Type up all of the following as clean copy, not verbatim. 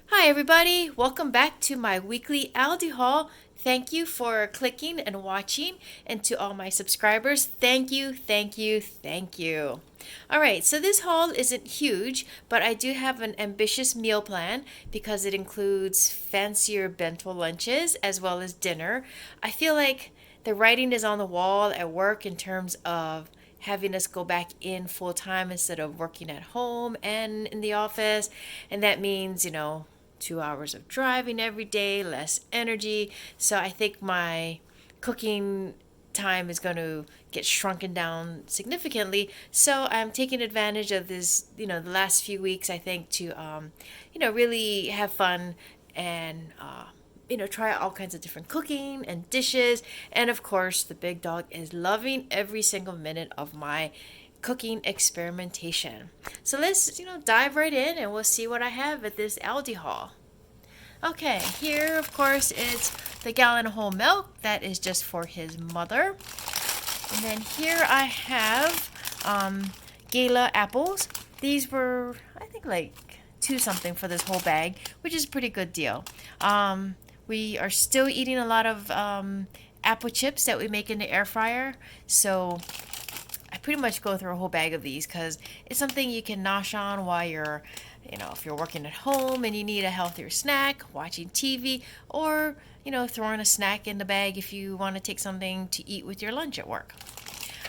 Hi everybody, welcome back to my weekly Aldi haul. Thank you for clicking and watching, and to all my subscribers, thank you, thank you, thank you. Alright, so this haul isn't huge, but I do have an ambitious meal plan because it includes fancier bento lunches as well as dinner. I feel like the writing is on the wall at work in terms of having us go back in full time instead of working at home and in the office. And that means, 2 hours of driving every day, less energy. So I think my cooking time is going to get shrunken down significantly. So I'm taking advantage of this, the last few weeks, I think, to, really have fun and, try all kinds of different cooking and dishes. And of course, the big dog is loving every single minute of my cooking experimentation. So let's, dive right in and we'll see what I have at this Aldi haul. Okay, here, of course, is the gallon of whole milk. That is just for his mother. And then here I have Gala Apples. These were, I think, like two something for this whole bag, which is a pretty good deal. We are still eating a lot of apple chips that we make in the air fryer. So I pretty much go through a whole bag of these because it's something you can nosh on while you're, if you're working at home and you need a healthier snack, watching TV, or, throwing a snack in the bag if you want to take something to eat with your lunch at work.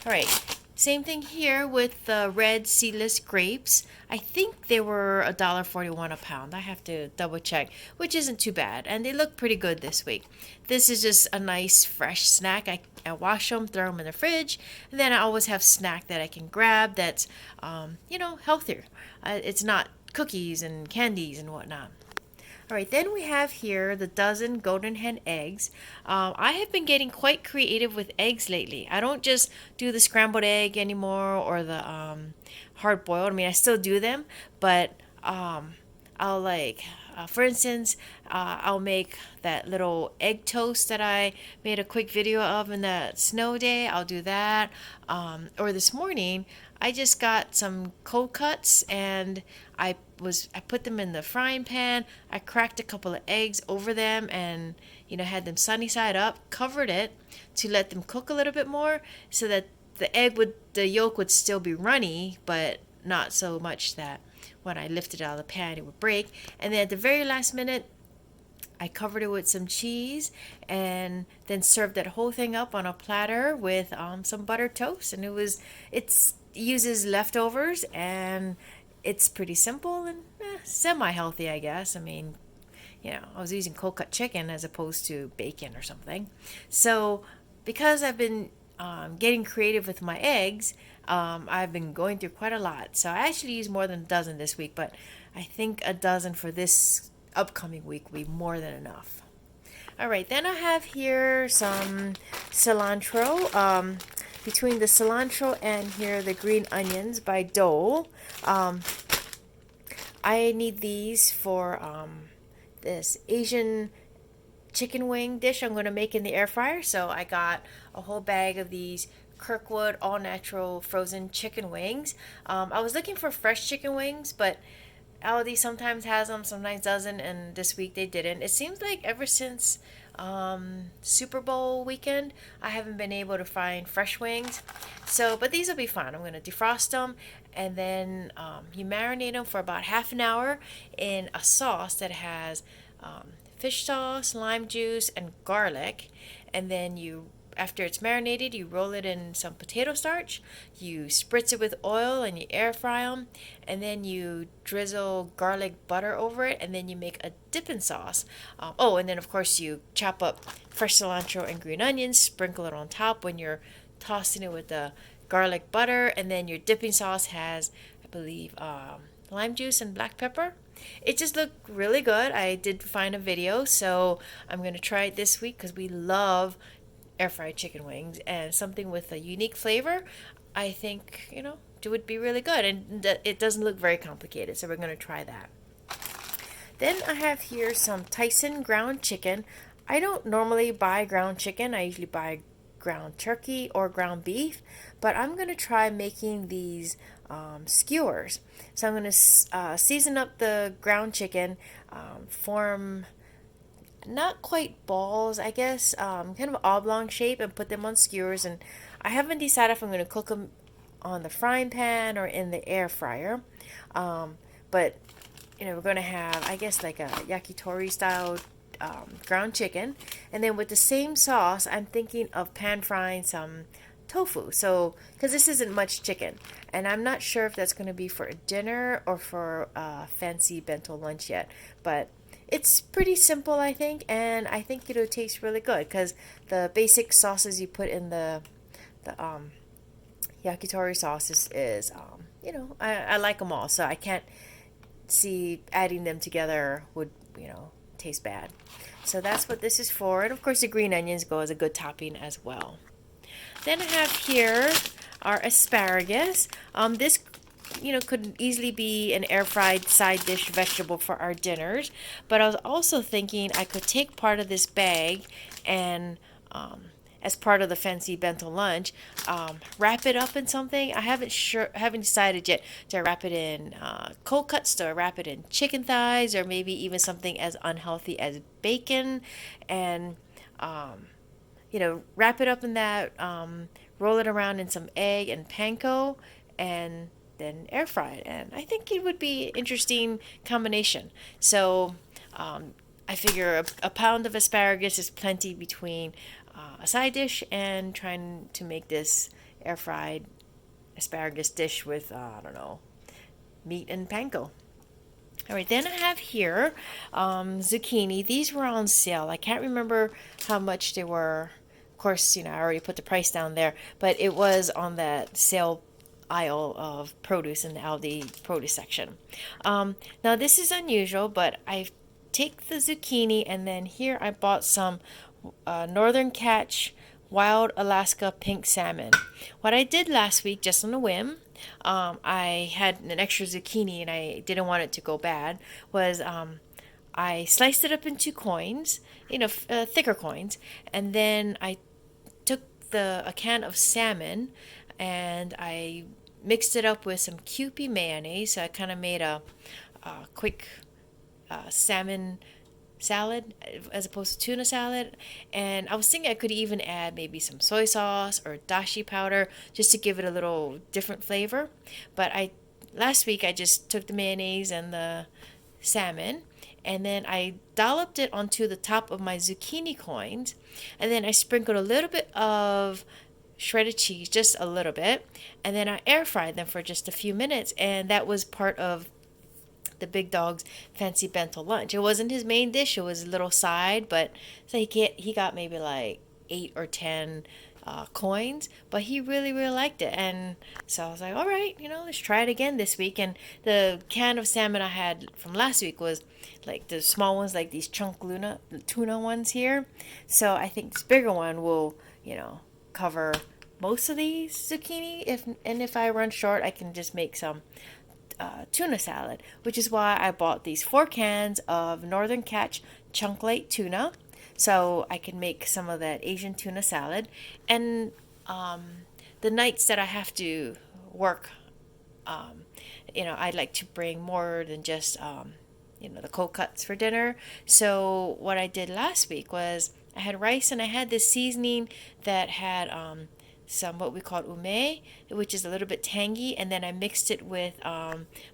All right, same thing here with the red seedless grapes. I think they were $1.41 a pound. I have to double check, which isn't too bad. And they look pretty good this week. This is just a nice fresh snack. I wash them, throw them in the fridge, and then I always have snack that I can grab that's, healthier. It's not cookies and candies and whatnot. All right, then we have here the dozen golden hen eggs. I have been getting quite creative with eggs lately. I don't just do the scrambled egg anymore or the hard boiled. I mean, I still do them, but I'll for instance, I'll make that little egg toast that I made a quick video of in that snow day. I'll do that. Or this morning, I just got some cold cuts and I put them in the frying pan. I cracked a couple of eggs over them and had them sunny side up, covered it to let them cook a little bit more so that the yolk would still be runny, but not so much that when I lifted it out of the pan it would break. And then at the very last minute, I covered it with some cheese and then served that whole thing up on a platter with some buttered toast. And it uses leftovers and it's pretty simple and semi-healthy, I guess. I mean, I was using cold cut chicken as opposed to bacon or something. So because I've been getting creative with my eggs, I've been going through quite a lot. So I actually used more than a dozen this week, but I think a dozen for this upcoming week will be more than enough. All right, then I have here some cilantro. Between the cilantro and here the green onions by Dole. I need these for this Asian chicken wing dish I'm going to make in the air fryer. So I got a whole bag of these Kirkwood all natural frozen chicken wings. I was looking for fresh chicken wings, but Aldi sometimes has them, sometimes doesn't, and this week they didn't. It seems like ever since Super Bowl weekend, I haven't been able to find fresh wings. So, but these will be fine. I'm going to defrost them, and then you marinate them for about half an hour in a sauce that has fish sauce, lime juice, and garlic. And then after it's marinated, you roll it in some potato starch, you spritz it with oil and you air fry them, and then you drizzle garlic butter over it, and then you make a dipping sauce. And then of course you chop up fresh cilantro and green onions, sprinkle it on top when you're tossing it with the garlic butter, and then your dipping sauce has, I believe, lime juice and black pepper. It just looked really good. I did find a video, so I'm going to try it this week because we love air fried chicken wings, and something with a unique flavor I think it would be really good, and it doesn't look very complicated, so we're going to try that. Then I have here some Tyson ground chicken. I don't normally buy ground chicken. I usually buy ground turkey or ground beef, but I'm going to try making these skewers. So I'm going to season up the ground chicken, form not quite balls, I guess, kind of oblong shape, and put them on skewers. And I haven't decided if I'm going to cook them on the frying pan or in the air fryer. But we're going to have, I guess, like a yakitori style ground chicken. And then with the same sauce, I'm thinking of pan frying some tofu. So, because this isn't much chicken, and I'm not sure if that's going to be for a dinner or for a fancy bento lunch yet, but it's pretty simple, I think, and I think it'll taste really good because the basic sauces you put in the yakitori sauces is I like them all, so I can't see adding them together would taste bad. So that's what this is for, and of course the green onions go as a good topping as well. Then I have here our asparagus. This could easily be an air fried side dish vegetable for our dinners, but I was also thinking I could take part of this bag and as part of the fancy bento lunch, wrap it up in something. I haven't decided yet. Do I wrap it in cold cuts? Do I wrap it in chicken thighs, or maybe even something as unhealthy as bacon? And wrap it up in that, roll it around in some egg and panko, and then air fry it. And I think it would be an interesting combination. So I figure a pound of asparagus is plenty between a side dish and trying to make this air fried asparagus dish with, meat and panko. All right, then I have here zucchini. These were on sale. I can't remember how much they were. Of course, I already put the price down there, but it was on that sale aisle of produce in the Aldi produce section. Now, this is unusual, but I take the zucchini, and then here I bought some Northern Catch Wild Alaska Pink Salmon. What I did last week, just on a whim, I had an extra zucchini and I didn't want it to go bad, was I sliced it up into coins, thicker coins, and then I took a can of salmon and I mixed it up with some Kewpie mayonnaise. So I kind of made a quick salmon salad as opposed to tuna salad, and I was thinking I could even add maybe some soy sauce or dashi powder just to give it a little different flavor. But last week I just took the mayonnaise and the salmon, and then I dolloped it onto the top of my zucchini coins, and then I sprinkled a little bit of shredded cheese, just a little bit, and then I air fried them for just a few minutes, and that was part of the big dog's fancy bento lunch. It wasn't his main dish, it was a little side, but so he got maybe like 8 or 10 coins, but he really liked it. And so I was like, all right, let's try it again this week. And the can of salmon I had from last week was like the small ones, like these chunk tuna ones here. So I think this bigger one will cover most of these zucchini. If I run short, I can just make some tuna salad, which is why I bought these 4 cans of Northern Catch Chunk Light Tuna, so I can make some of that Asian tuna salad. And the nights that I have to work, I like to bring more than just the cold cuts for dinner. So what I did last week was I had rice, and I had this seasoning that had some what we call ume, which is a little bit tangy, and then I mixed it with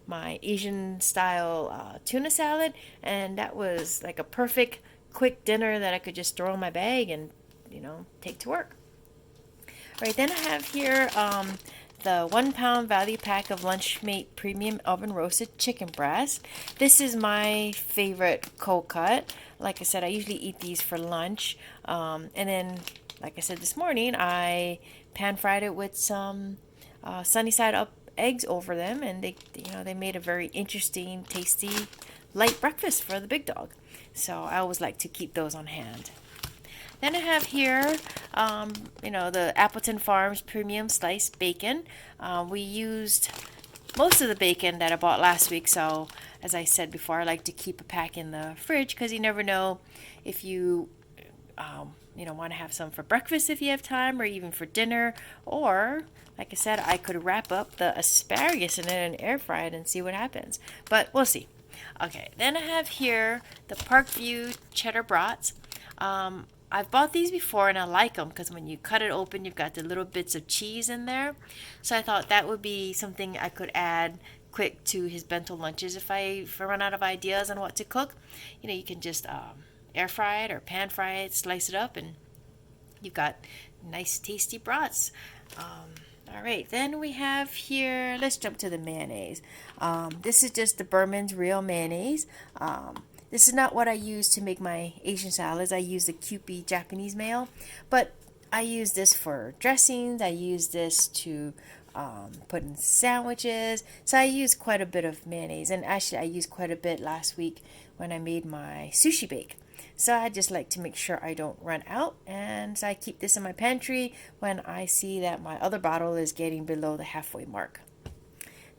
my Asian style tuna salad, and that was like a perfect quick dinner that I could just throw in my bag and take to work. All right, then I have here the 1 pound value pack of Lunchmate premium oven roasted chicken breast. This is my favorite cold cut. Like I said, I usually eat these for lunch, and then like I said this morning, I pan fried it with some sunny side up eggs over them, and they made a very interesting, tasty, light breakfast for the big dog. So I always like to keep those on hand. Then I have here, the Appleton Farms premium sliced bacon. We used most of the bacon that I bought last week, so as I said before, I like to keep a pack in the fridge because you never know if you want to have some for breakfast if you have time, or even for dinner. Or, like I said, I could wrap up the asparagus in it and air fry it and see what happens. But we'll see. Okay, then I have here the Parkview Cheddar Brats. I've bought these before and I like them because when you cut it open, you've got the little bits of cheese in there. So I thought that would be something I could add quick to his bento lunches if I run out of ideas on what to cook. You can just air fry it or pan fry it, slice it up, and you've got nice tasty brats. All right, then we have here, let's jump to the mayonnaise. This is just the Berman's Real Mayonnaise. This is not what I use to make my Asian salads. I use the Kewpie Japanese mayo, but I use this for dressings. I use this to put in sandwiches. So I use quite a bit of mayonnaise, and actually I used quite a bit last week when I made my sushi bake. So I just like to make sure I don't run out, and so I keep this in my pantry when I see that my other bottle is getting below the halfway mark.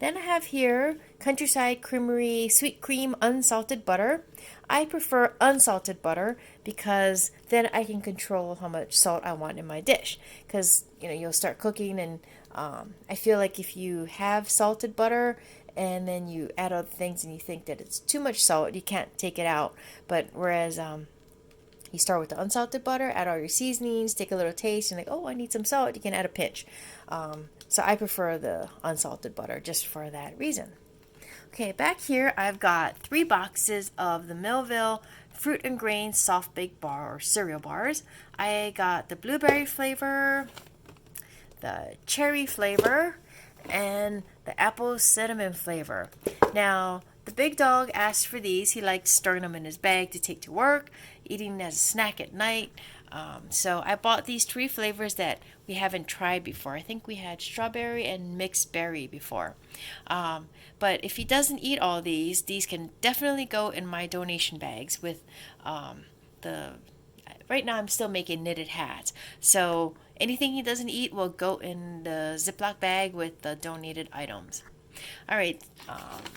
Then I have here Countryside Creamery Sweet Cream Unsalted Butter. I prefer unsalted butter because then I can control how much salt I want in my dish. Because you'll start cooking, and I feel like if you have salted butter and then you add other things and you think that it's too much salt, you can't take it out. But whereas you start with the unsalted butter, add all your seasonings, take a little taste, and I need some salt, you can add a pinch. So I prefer the unsalted butter just for that reason. Okay, back here I've got 3 boxes of the Millville Fruit and Grain Soft Baked Bar or cereal bars. I got the blueberry flavor, the cherry flavor, and the apple cinnamon flavor. Now, the big dog asked for these. He likes stirring them in his bag to take to work, eating as a snack at night. So I bought these 3 flavors that we haven't tried before. I think we had strawberry and mixed berry before. But if he doesn't eat all these can definitely go in my donation bags with right now I'm still making knitted hats. So anything he doesn't eat will go in the Ziploc bag with the donated items. All right,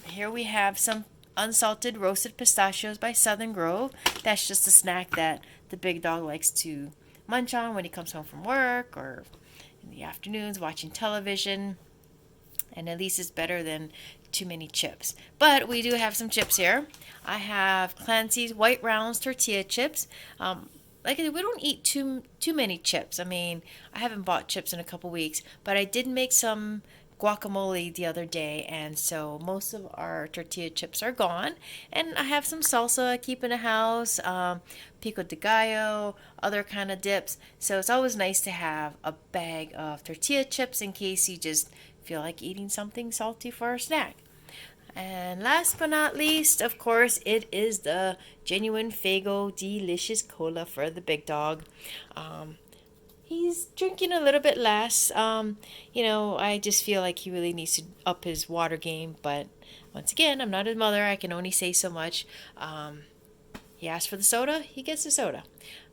here we have some unsalted roasted pistachios by Southern Grove. That's just a snack that the big dog likes to munch on when he comes home from work or in the afternoons watching television. And at least it's better than too many chips. But we do have some chips here. I have Clancy's White Rounds tortilla chips. We don't eat too many chips. I haven't bought chips in a couple weeks, but I did make some guacamole the other day, and so most of our tortilla chips are gone. And I have some salsa I keep in the house, pico de gallo, other kind of dips. So it's always nice to have a bag of tortilla chips in case you just feel like eating something salty for a snack. And last but not least, of course, it is the genuine Faygo delicious cola for the big dog. He's drinking a little bit less. I just feel like he really needs to up his water game. But once again, I'm not his mother. I can only say so much. He asked for the soda. He gets the soda.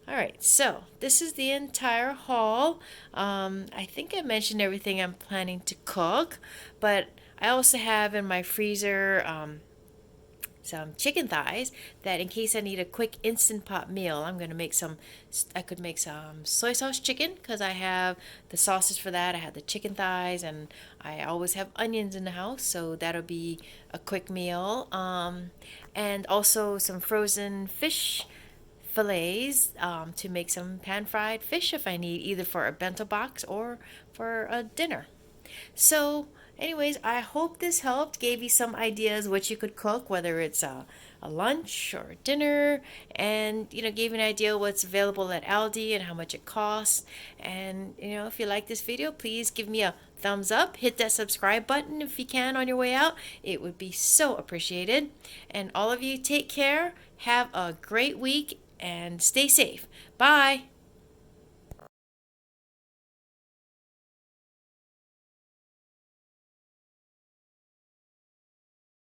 All right, so this is the entire haul. I think I mentioned everything I'm planning to cook. But I also have in my freezer some chicken thighs that in case I need a quick instant pot meal, I'm going to make some. I could make some soy sauce chicken because I have the sauces for that. I have the chicken thighs, and I always have onions in the house, so that'll be a quick meal. And also some frozen fish fillets to make some pan fried fish if I need, either for a bento box or for a dinner. So anyways, I hope this helped, gave you some ideas what you could cook, whether it's a lunch or a dinner, and gave you an idea what's available at Aldi and how much it costs. And if you like this video, please give me a thumbs up, hit that subscribe button if you can on your way out. It would be so appreciated. And all of you, take care, have a great week, and stay safe. Bye.